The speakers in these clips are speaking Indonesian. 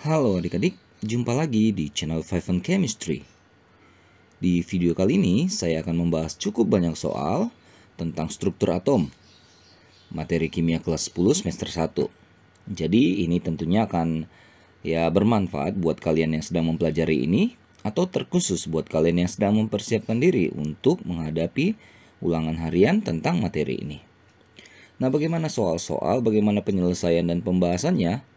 Halo adik-adik, jumpa lagi di channel Five on Chemistry. Di video kali ini saya akan membahas cukup banyak soal tentang struktur atom, materi kimia kelas 10 semester 1. Jadi ini tentunya akan bermanfaat buat kalian yang sedang mempelajari ini, atau terkhusus buat kalian yang sedang mempersiapkan diri untuk menghadapi ulangan harian tentang materi ini. Nah, bagaimana soal-soal, bagaimana penyelesaian dan pembahasannya?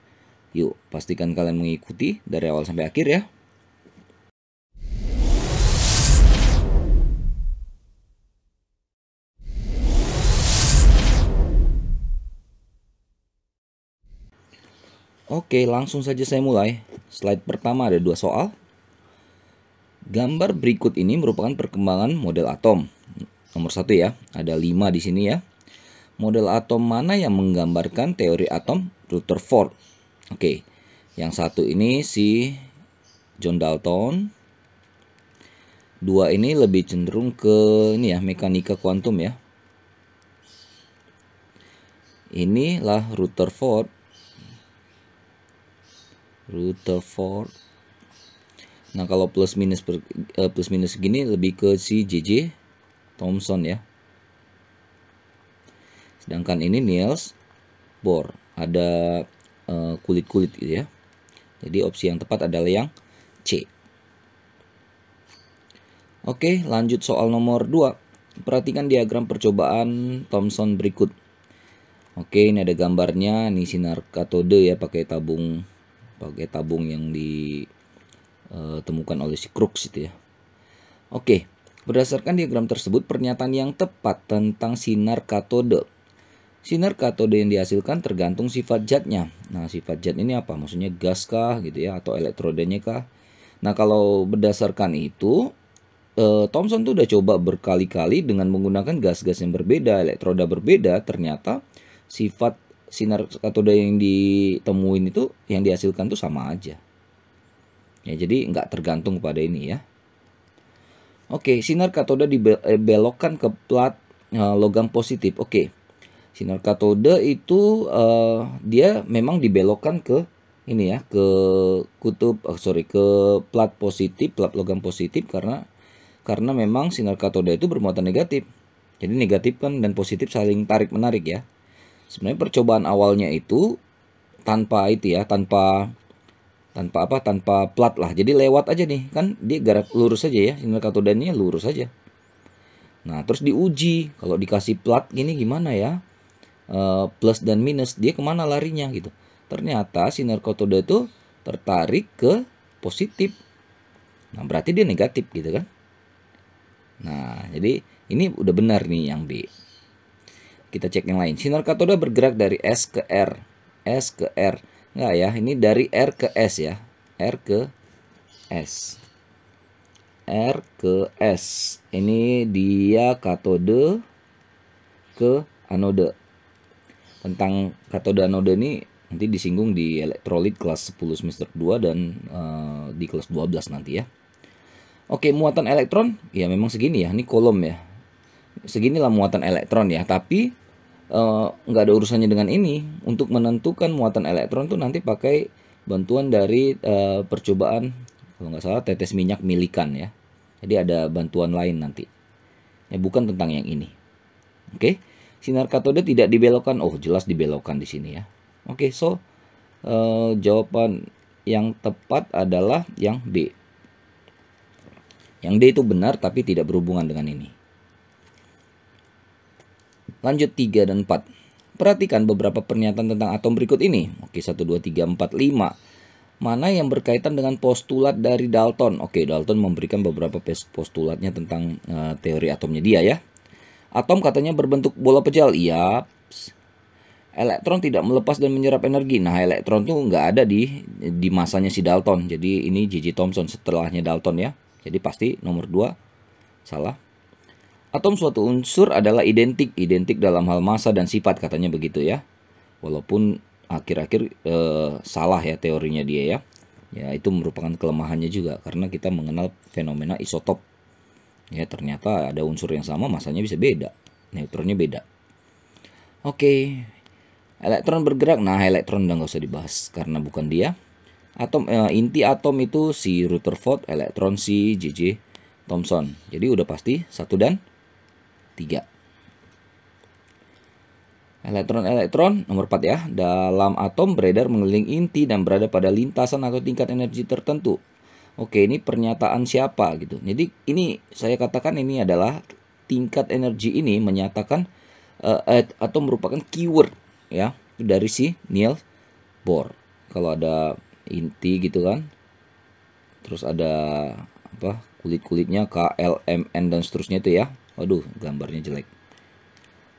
Yuk, pastikan kalian mengikuti dari awal sampai akhir ya. Oke, langsung saja saya mulai. Slide pertama ada 2 soal. Gambar berikut ini merupakan perkembangan model atom. Nomor 1 ya, ada 5 di sini ya. Model atom mana yang menggambarkan teori atom Rutherford? Oke, yang satu ini si John Dalton. 2 ini lebih cenderung ke ini ya, mekanika kuantum ya. Inilah Rutherford. Nah, kalau plus minus gini lebih ke si J.J. Thomson ya. Sedangkan ini Niels Bohr, ada kulit-kulit gitu ya. Jadi opsi yang tepat adalah yang C. Oke, lanjut soal nomor 2. Perhatikan diagram percobaan Thomson berikut. Oke, ini ada gambarnya, ini sinar katode ya, pakai tabung yang ditemukan oleh si Crookes itu ya. Oke, berdasarkan diagram tersebut, pernyataan yang tepat tentang sinar katode. Sinar katode yang dihasilkan tergantung sifat zatnya. Nah, sifat zat ini apa? Maksudnya gas kah gitu ya, atau elektrodanya kah? Nah, kalau berdasarkan itu, Thomson tuh udah coba berkali-kali dengan menggunakan gas-gas yang berbeda, elektroda berbeda, ternyata sifat sinar katode yang ditemuin itu, yang dihasilkan tuh sama aja. Ya, jadi nggak tergantung pada ini ya. Oke, sinar katode dibelokkan ke plat logam positif. Oke. Sinar katode itu dia memang dibelokkan ke ini ya, ke ke plat positif, plat logam positif karena memang sinar katode itu bermuatan negatif. Jadi negatif kan dan positif saling tarik menarik ya. Sebenarnya percobaan awalnya itu tanpa itu ya, tanpa plat lah. Jadi lewat aja nih, kan dia garis lurus aja ya, sinar katodenya lurus aja. Nah, terus diuji kalau dikasih plat gini gimana ya? Plus dan minus, dia kemana larinya gitu. Ternyata sinar katode itu tertarik ke positif. Nah, berarti dia negatif gitu kan. Nah, jadi ini udah benar nih yang B. Kita cek yang lain. Sinar katode bergerak dari S ke R. S ke R. Enggak ya, ini dari R ke S ya. R ke S. R ke S. Ini dia katode ke anode. Tentang katode anode ini nanti disinggung di elektrolit kelas 10 semester 2 dan di kelas 12 nanti ya. Oke, muatan elektron ya memang segini ya, ini kolom ya. Seginilah muatan elektron ya, tapi nggak ada urusannya dengan ini. Untuk menentukan muatan elektron tuh nanti pakai bantuan dari percobaan, kalau nggak salah tetes minyak milikan ya. Jadi ada bantuan lain nanti. Ya, bukan tentang yang ini. Oke. Sinar katode tidak dibelokkan. Oh, jelas dibelokkan di sini ya. Oke, so jawaban yang tepat adalah yang B. Yang D itu benar tapi tidak berhubungan dengan ini. Lanjut 3 dan 4. Perhatikan beberapa pernyataan tentang atom berikut ini. Oke, 1, 2, 3, 4, 5. Mana yang berkaitan dengan postulat dari Dalton? Oke, Dalton memberikan beberapa postulatnya tentang teori atomnya dia ya. Atom katanya berbentuk bola pejal. Iya. Elektron tidak melepas dan menyerap energi. Nah, elektron tuh nggak ada di masanya si Dalton. Jadi ini J.J. Thomson setelahnya Dalton ya. Jadi pasti nomor 2 salah. Atom suatu unsur adalah identik dalam hal massa dan sifat, katanya begitu ya. Walaupun akhir-akhir salah ya teorinya dia ya. Ya, itu merupakan kelemahannya juga karena kita mengenal fenomena isotop. Ya, ternyata ada unsur yang sama massanya bisa beda, neutronnya beda. Oke, elektron bergerak. Nah, elektron udah nggak usah dibahas karena bukan dia. Inti atom itu si Rutherford, elektron si J.J. Thomson. Jadi udah pasti 1 dan 3. Elektron nomor 4 ya, dalam atom beredar mengelilingi inti dan berada pada lintasan atau tingkat energi tertentu. Oke, ini pernyataan siapa gitu. Jadi ini saya katakan ini adalah tingkat energi ini menyatakan atau merupakan keyword ya dari si Niels Bohr. Kalau ada inti gitu kan, terus ada apa kulit-kulitnya K, L, M, N dan seterusnya itu ya. Waduh, gambarnya jelek.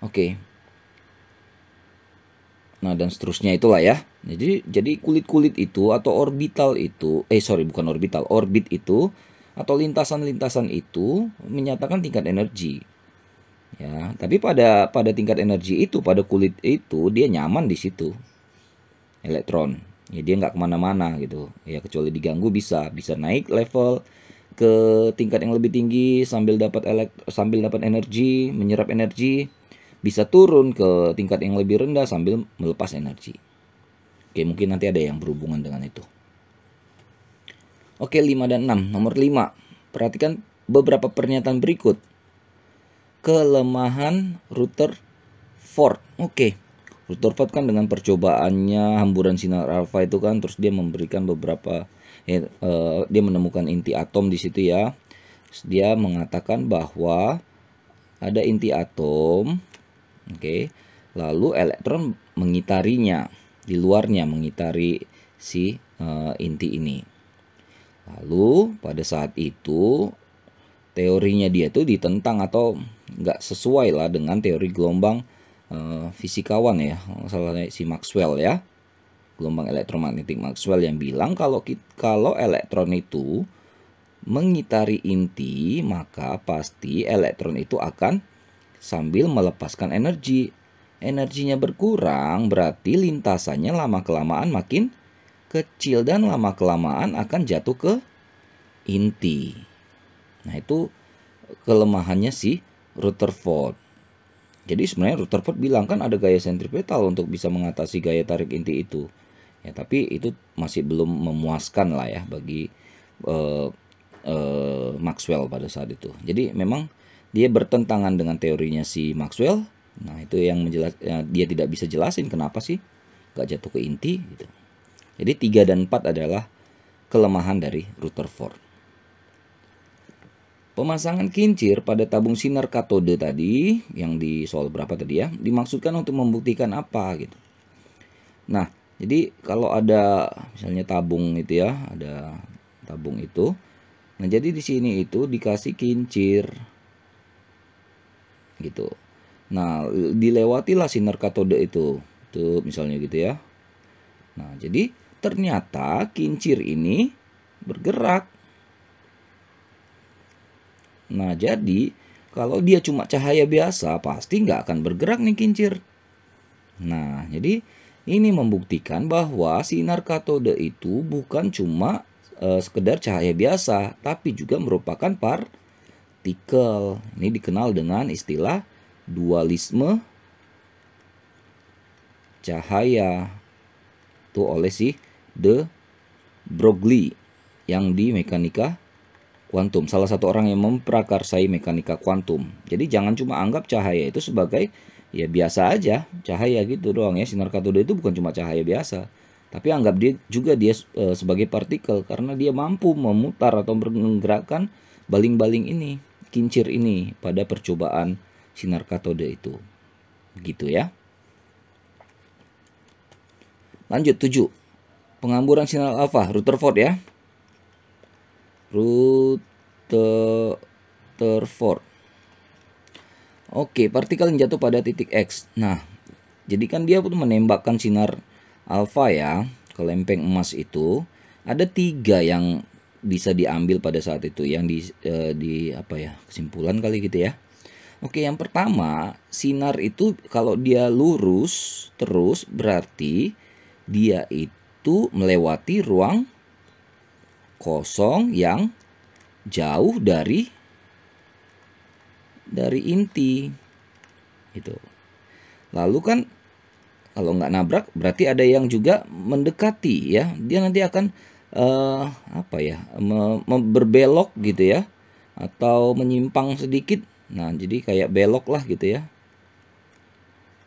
Oke. Nah, dan seterusnya itulah ya. Jadi kulit-kulit itu atau orbital itu, bukan orbital, orbit itu atau lintasan-lintasan itu menyatakan tingkat energi. Ya, tapi pada tingkat energi itu, pada kulit itu dia nyaman di situ. Elektron. Ya dia nggak kemana-mana gitu. Ya kecuali diganggu bisa naik level ke tingkat yang lebih tinggi sambil dapat energi, menyerap energi. Bisa turun ke tingkat yang lebih rendah sambil melepas energi. Oke, mungkin nanti ada yang berhubungan dengan itu. Oke, 5 dan 6. Nomor 5. Perhatikan beberapa pernyataan berikut. Kelemahan Rutherford. Oke. Rutherford kan dengan percobaannya hamburan sinar alfa itu kan, terus dia memberikan beberapa dia menemukan inti atom di situ ya. Terus dia mengatakan bahwa ada inti atom. Oke. Lalu elektron mengitarinya, di luarnya mengitari si inti ini. Lalu pada saat itu teorinya dia tuh ditentang atau nggak sesuai lah dengan teori gelombang fisikawan ya, salahnya si Maxwell ya, gelombang elektromagnetik Maxwell yang bilang kalau elektron itu mengitari inti maka pasti elektron itu akan sambil melepaskan energi. Energinya berkurang berarti lintasannya lama-kelamaan makin kecil dan lama-kelamaan akan jatuh ke inti. Nah itu kelemahannya si Rutherford. Jadi sebenarnya Rutherford bilang kan ada gaya sentripetal untuk bisa mengatasi gaya tarik inti itu. Ya tapi itu masih belum memuaskan lah ya bagi Maxwell pada saat itu. Jadi memang dia bertentangan dengan teorinya si Maxwell. Nah itu yang dia tidak bisa jelasin kenapa sih gak jatuh ke inti gitu. Jadi 3 dan 4 adalah kelemahan dari Rutherford. Pemasangan kincir pada tabung sinar katode tadi yang di soal berapa tadi ya, dimaksudkan untuk membuktikan apa gitu. Nah, jadi kalau ada misalnya tabung itu ya, ada tabung itu. Nah, jadi di sini itu dikasih kincir gitu. Nah, dilewatilah sinar katode itu. Tuh misalnya gitu ya. Nah, jadi ternyata kincir ini bergerak. Nah, jadi kalau dia cuma cahaya biasa, pasti nggak akan bergerak nih kincir. Nah, jadi ini membuktikan bahwa sinar katode itu bukan cuma sekedar cahaya biasa, tapi juga merupakan partikel. Ini dikenal dengan istilah dualisme cahaya. Itu oleh si de Broglie yang di mekanika kuantum, salah satu orang yang memprakarsai mekanika kuantum. Jadi jangan cuma anggap cahaya itu sebagai ya biasa aja, cahaya gitu doang ya. Sinar katode itu bukan cuma cahaya biasa, tapi anggap dia sebagai partikel karena dia mampu memutar atau menggerakkan baling-baling ini, kincir ini pada percobaan sinar katode itu. Begitu ya. Lanjut 7. Penghamburan sinar alfa, Rutherford ya. Rutherford. Oke, partikel yang jatuh pada titik X. Nah, jadi kan dia menembakkan sinar alfa ya ke lempeng emas itu. Ada 3 yang bisa diambil pada saat itu, yang di apa ya, kesimpulan kali gitu ya. Oke, yang pertama, sinar itu kalau dia lurus terus berarti dia itu melewati ruang kosong yang jauh dari inti gitu. Lalu kan kalau nggak nabrak berarti ada yang juga mendekati ya. Dia nanti akan berbelok gitu ya, atau menyimpang sedikit. Nah, jadi kayak belok lah gitu ya.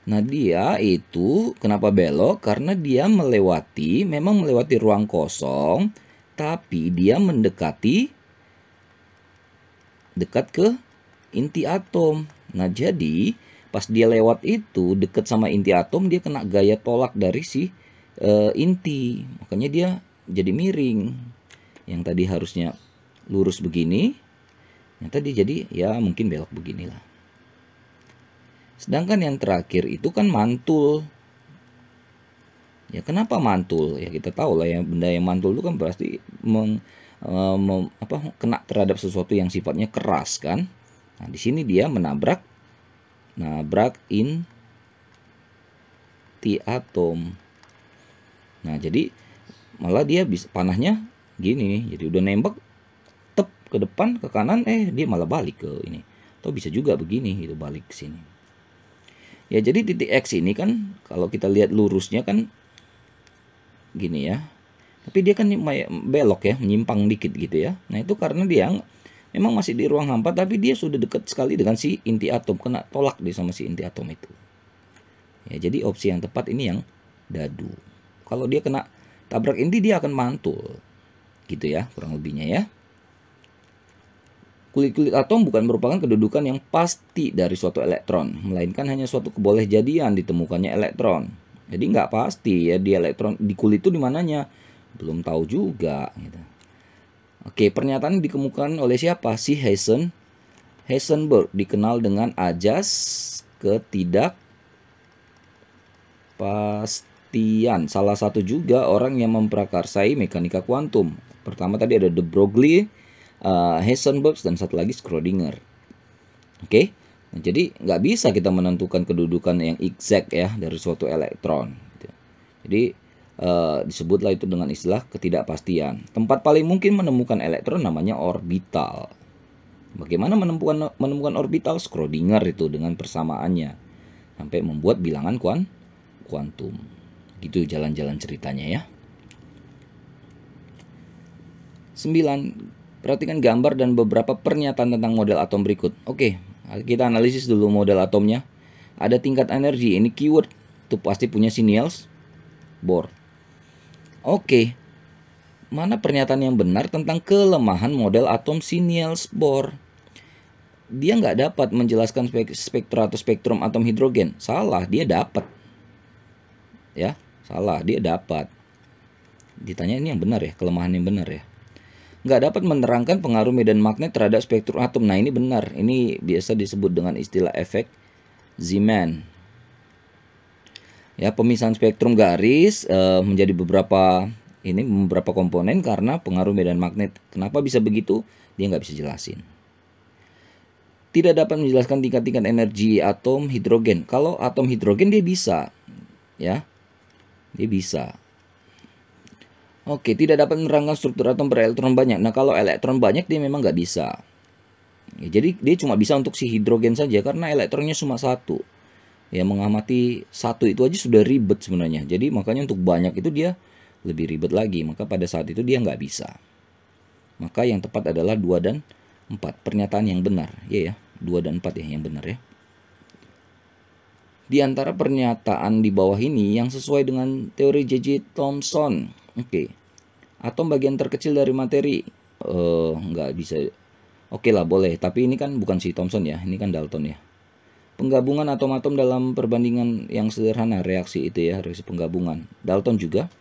Nah, dia itu kenapa belok? Karena dia memang melewati ruang kosong, tapi dia dekat ke inti atom. Nah, jadi pas dia lewat itu dekat sama inti atom, dia kena gaya tolak dari si inti. Makanya dia jadi miring. Yang tadi harusnya lurus begini, yang tadi jadi ya mungkin belok beginilah. Sedangkan yang terakhir itu kan mantul. Ya kenapa mantul? Ya kita tahu lah ya, benda yang mantul itu kan pasti kena terhadap sesuatu yang sifatnya keras kan. Nah, di sini dia nabrak inti atom. Nah, jadi malah dia bisa panahnya gini. Jadi udah nembak tep ke depan, ke kanan, dia malah balik ke ini. Atau bisa juga begini gitu, balik ke sini. Ya, jadi titik X ini kan kalau kita lihat lurusnya kan gini ya. Tapi dia kan belok ya, menyimpang dikit gitu ya. Nah, itu karena dia memang masih di ruang hampa, tapi dia sudah dekat sekali dengan si inti atom, kena tolak dia sama si inti atom itu. Ya, jadi opsi yang tepat ini yang dadu. Kalau dia kena tabrak inti, dia akan mantul. Gitu ya, kurang lebihnya ya. Kulit-kulit atom bukan merupakan kedudukan yang pasti dari suatu elektron, melainkan hanya suatu kebolehjadian ditemukannya elektron. Jadi nggak pasti ya di elektron di kulit itu di mananya, belum tahu juga. Gitu. Oke, pernyataan dikemukakan oleh siapa? Si Heisenberg, dikenal dengan ajas ketidakpastian. Salah satu juga orang yang memprakarsai mekanika kuantum. Pertama tadi ada de Broglie, Heisenberg, dan satu lagi Schrödinger. Oke, nah, jadi nggak bisa kita menentukan kedudukan yang exact ya dari suatu elektron. Jadi disebutlah itu dengan istilah ketidakpastian. Tempat paling mungkin menemukan elektron namanya orbital. Bagaimana menemukan orbital? Schrödinger itu dengan persamaannya sampai membuat bilangan kuantum. Gitu jalan-jalan ceritanya ya. 9. Perhatikan gambar dan beberapa pernyataan tentang model atom berikut. Oke, kita analisis dulu model atomnya. Ada tingkat energi, ini keyword. Itu pasti punya si Niels Bohr. Oke, mana pernyataan yang benar tentang kelemahan model atom si Niels Bohr? Dia nggak dapat menjelaskan spektra atau spektrum atom hidrogen. Salah, dia dapat. Ya, salah, dia dapat. Ditanya ini yang benar ya, kelemahan yang benar ya. Nggak dapat menerangkan pengaruh medan magnet terhadap spektrum atom. Nah, ini benar. Ini biasa disebut dengan istilah efek Zeeman. Ya, pemisahan spektrum garis menjadi beberapa komponen karena pengaruh medan magnet. Kenapa bisa begitu? Dia nggak bisa jelasin. Tidak dapat menjelaskan tingkat-tingkat energi atom hidrogen. Kalau atom hidrogen dia bisa, ya, dia bisa. Oke, tidak dapat menerangkan struktur atom berelektron banyak. Nah, kalau elektron banyak dia memang nggak bisa. Ya, jadi dia cuma bisa untuk si hidrogen saja karena elektronnya cuma satu. Ya, mengamati satu itu aja sudah ribet sebenarnya. Jadi makanya untuk banyak itu dia lebih ribet lagi. Maka pada saat itu dia nggak bisa. Maka yang tepat adalah 2 dan 4. Pernyataan yang benar. Ya, 2 dan 4 ya yang benar ya. Di antara pernyataan di bawah ini yang sesuai dengan teori J.J. Thomson. Oke, atom bagian terkecil dari materi. Nggak bisa. Oke lah, boleh. Tapi ini kan bukan si Thomson ya. Ini kan Dalton ya. Penggabungan atom-atom dalam perbandingan yang sederhana. Reaksi itu ya, reaksi penggabungan. Dalton juga.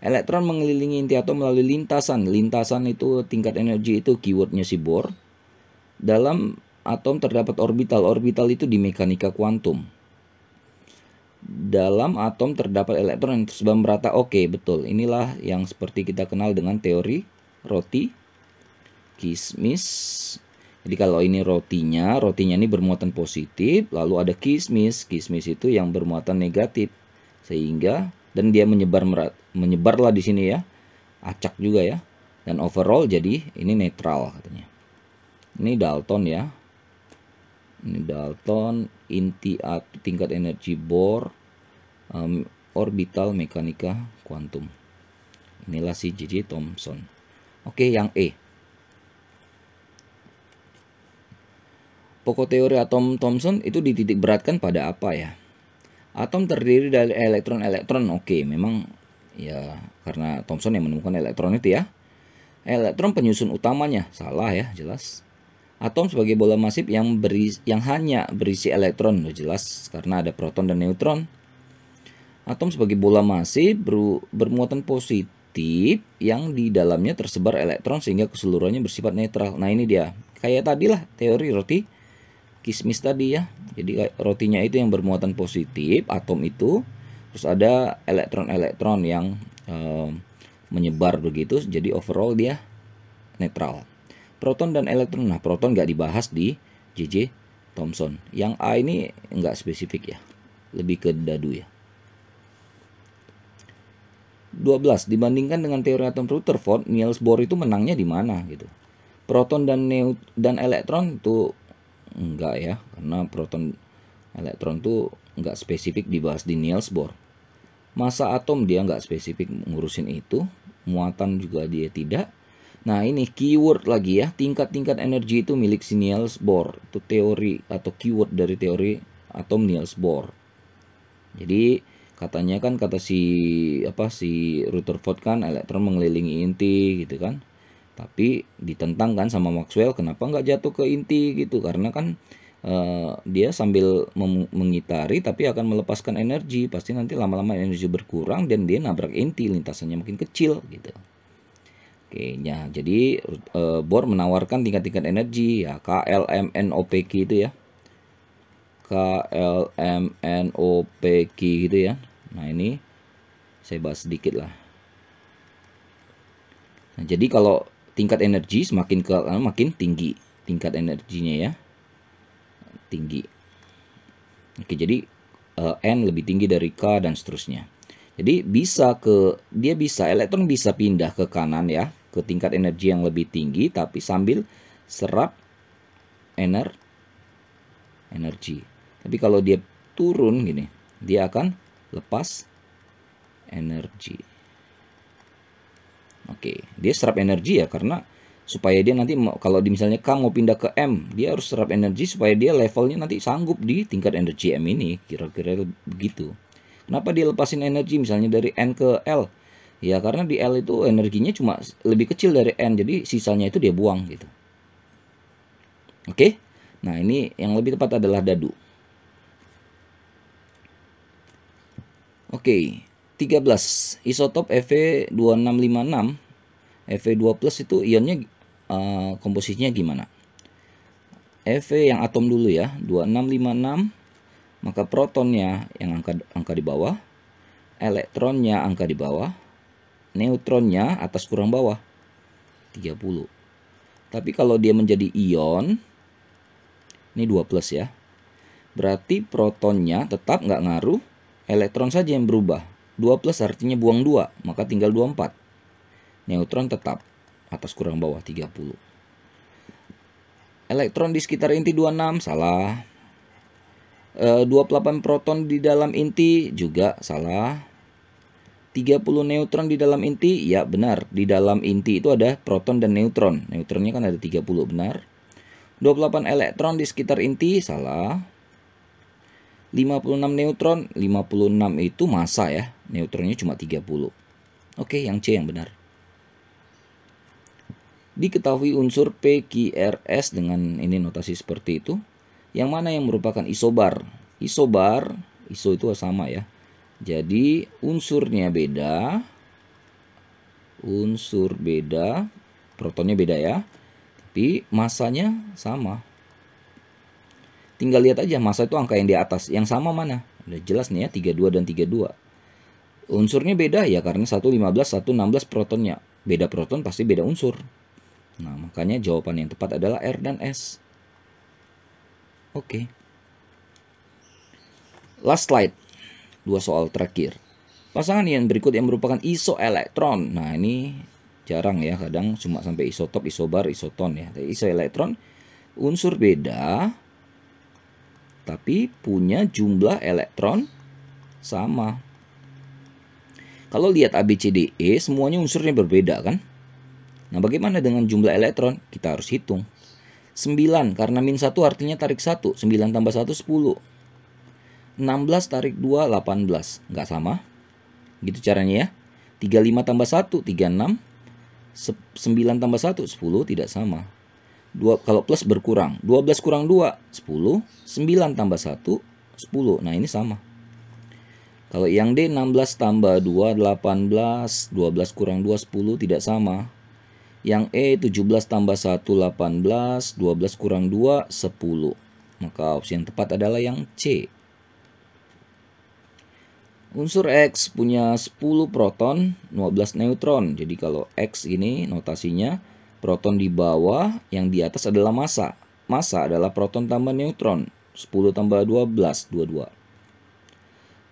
Elektron mengelilingi inti atom melalui lintasan. Lintasan itu tingkat energi itu keywordnya si Bohr. Dalam atom terdapat orbital. Orbital itu di mekanika kuantum. Dalam atom terdapat elektron yang tersebar merata. Oke, betul. Inilah yang seperti kita kenal dengan teori roti kismis. Jadi kalau ini rotinya ini bermuatan positif, lalu ada kismis. Kismis itu yang bermuatan negatif. Sehingga dan dia menyebarlah di sini ya. Acak juga ya. Dan overall jadi ini netral katanya. Ini Dalton ya. Ini Dalton, inti tingkat energi Bohr, orbital mekanika kuantum. Inilah si J.J. Thomson. Oke, yang E. Pokok teori atom Thomson itu dititik beratkan pada apa ya? Atom terdiri dari elektron-elektron. Oke, memang ya karena Thomson yang menemukan elektron itu ya. Elektron penyusun utamanya. Salah ya, jelas. Atom sebagai bola masif yang hanya berisi elektron. Jelas karena ada proton dan neutron. Atom sebagai bola masif bermuatan positif yang di dalamnya tersebar elektron sehingga keseluruhannya bersifat netral. Nah, ini dia. Kayak tadilah teori roti kismis tadi ya. Jadi rotinya itu yang bermuatan positif, atom itu, terus ada elektron-elektron yang menyebar begitu, jadi overall dia netral. Proton dan elektron, nah proton nggak dibahas di J.J. Thomson. Yang A ini nggak spesifik ya, lebih ke dadu ya. 12. Dibandingkan dengan teori atom Rutherford, Niels Bohr itu menangnya di mana gitu. Proton dan elektron itu enggak ya, karena proton elektron tuh enggak spesifik dibahas di Niels Bohr. Massa atom dia enggak spesifik ngurusin itu, muatan juga dia tidak. Nah, ini keyword lagi ya, tingkat-tingkat energi itu milik si Niels Bohr. Itu teori atau keyword dari teori atom Niels Bohr. Jadi katanya kan kata si Rutherford kan elektron mengelilingi inti gitu kan. Tapi ditentang kan sama Maxwell, kenapa nggak jatuh ke inti gitu, karena kan dia sambil mengitari tapi akan melepaskan energi, pasti nanti lama-lama energi berkurang dan dia nabrak inti, lintasannya makin kecil gitu. Oke, ya jadi Bohr menawarkan tingkat-tingkat energi ya, KLMNOPQ itu ya, KLMNOPQ gitu ya. Nah, ini saya bahas sedikit lah. Nah, jadi kalau tingkat energi semakin makin tinggi tingkat energinya ya, tinggi. Oke, jadi N lebih tinggi dari K dan seterusnya. Jadi elektron bisa pindah ke kanan ya, ke tingkat energi yang lebih tinggi tapi sambil serap energi. Tapi kalau dia turun gini, dia akan lepas energi. Oke, dia serap energi ya, karena supaya dia nanti kalau misalnya K mau pindah ke M, dia harus serap energi supaya dia levelnya nanti sanggup di tingkat energi M ini, kira-kira begitu. Kenapa dia lepasin energi misalnya dari N ke L? Ya karena di L itu energinya cuma lebih kecil dari N, jadi sisanya itu dia buang gitu. Oke, nah ini yang lebih tepat adalah dadu. Oke. 13. Isotop Fe2656, Fe2+ itu ionnya komposisinya gimana? Fe yang atom dulu ya, 2656, maka protonnya yang angka di bawah, elektronnya angka di bawah, neutronnya atas kurang bawah 30. Tapi kalau dia menjadi ion, ini 2+ ya, berarti protonnya tetap nggak ngaruh, elektron saja yang berubah. 2+ artinya buang 2, maka tinggal 24. Neutron tetap atas kurang bawah 30. Elektron di sekitar inti 26, salah. 28 proton di dalam inti juga salah. 30 neutron di dalam inti, ya benar. Di dalam inti itu ada proton dan neutron. Neutronnya kan ada 30, benar. 28 elektron di sekitar inti, salah. 56 neutron, 56 itu massa ya, neutronnya cuma 30. Oke, yang C yang benar. Diketahui unsur PQRS dengan ini notasi seperti itu. Yang mana yang merupakan isobar? Iso itu sama ya. Jadi unsurnya beda. Unsur beda, protonnya beda ya. Tapi massanya sama. Tinggal lihat aja massa itu angka yang di atas. Yang sama mana? Udah jelas nih ya, 32 dan 32. Unsurnya beda ya karena 115, 116 protonnya. Beda proton pasti beda unsur. Nah, makanya jawaban yang tepat adalah R dan S. Oke. Last slide. 2 soal terakhir. Pasangan ion berikut yang merupakan isoelektron. Nah, ini jarang ya, kadang cuma sampai isotop, isobar, isoton ya. Isoelektron unsur beda tapi punya jumlah elektron sama. Kalau lihat A, B, C, D, E, semuanya unsurnya berbeda kan? Nah, bagaimana dengan jumlah elektron? Kita harus hitung. 9, karena min 1 artinya tarik 1. 9 tambah 1, 10. 16 tarik 2, 18. Nggak sama. Gitu caranya ya. 35 tambah 1, 36. 9 tambah 1, 10, tidak sama. Kalau plus berkurang. 12 kurang 2, 10. 9 tambah 1, 10. Nah, ini sama. Kalau yang D 16 tambah 2, 18. 12 kurang 2, 10, tidak sama. Yang E 17 tambah 1, 18. 12 kurang 2, 10. Maka opsi yang tepat adalah yang C. Unsur X punya 10 proton, 15 neutron. Jadi kalau X ini notasinya proton di bawah, yang di atas adalah massa. Massa adalah proton tambah neutron. 10 tambah 12, 22.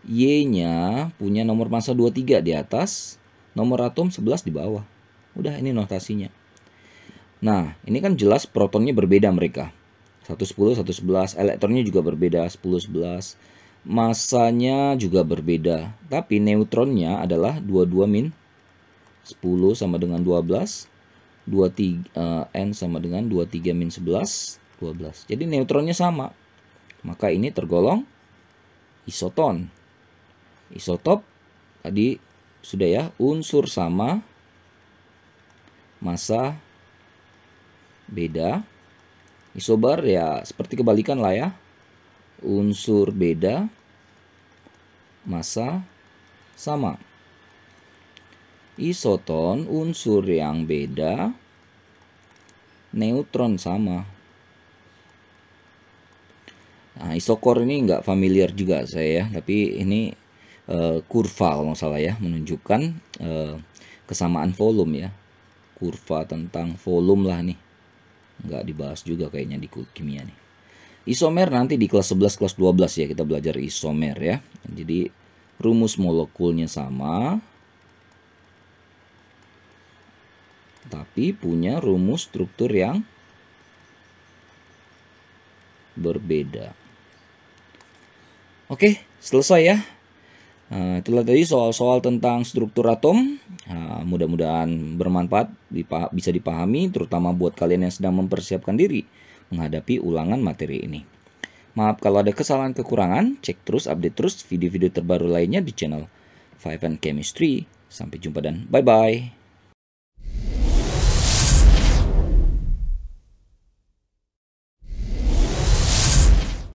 Y-nya punya nomor massa 23 di atas, nomor atom 11 di bawah. Udah, ini notasinya. Nah, ini kan jelas protonnya berbeda mereka. 110, 111, elektronnya juga berbeda, 10, 11. Masanya juga berbeda, tapi neutronnya adalah 22 min 10 sama dengan 12, 23 N sama dengan 23 min 11, 12. Jadi neutronnya sama. Maka ini tergolong isoton. Isotop tadi sudah ya, unsur sama, massa beda. Isobar ya seperti kebalikan lah ya. Unsur beda, massa sama. Isoton unsur yang beda, neutron sama. Nah, isokor ini nggak familiar juga saya ya, tapi ini kurva kalau nggak salah ya, menunjukkan kesamaan volume ya. Kurva tentang volume lah nih. Nggak dibahas juga kayaknya di kimia nih. Isomer nanti di kelas 11, kelas 12 ya, kita belajar isomer ya. Jadi rumus molekulnya sama, tapi punya rumus struktur yang berbeda. Oke, selesai ya. Itulah tadi soal-soal tentang struktur atom. Mudah-mudahan bermanfaat, bisa dipahami, terutama buat kalian yang sedang mempersiapkan diri menghadapi ulangan materi ini. Maaf kalau ada kesalahan kekurangan, cek terus, update terus video-video terbaru lainnya di channel 5N Chemistry. Sampai jumpa dan bye-bye.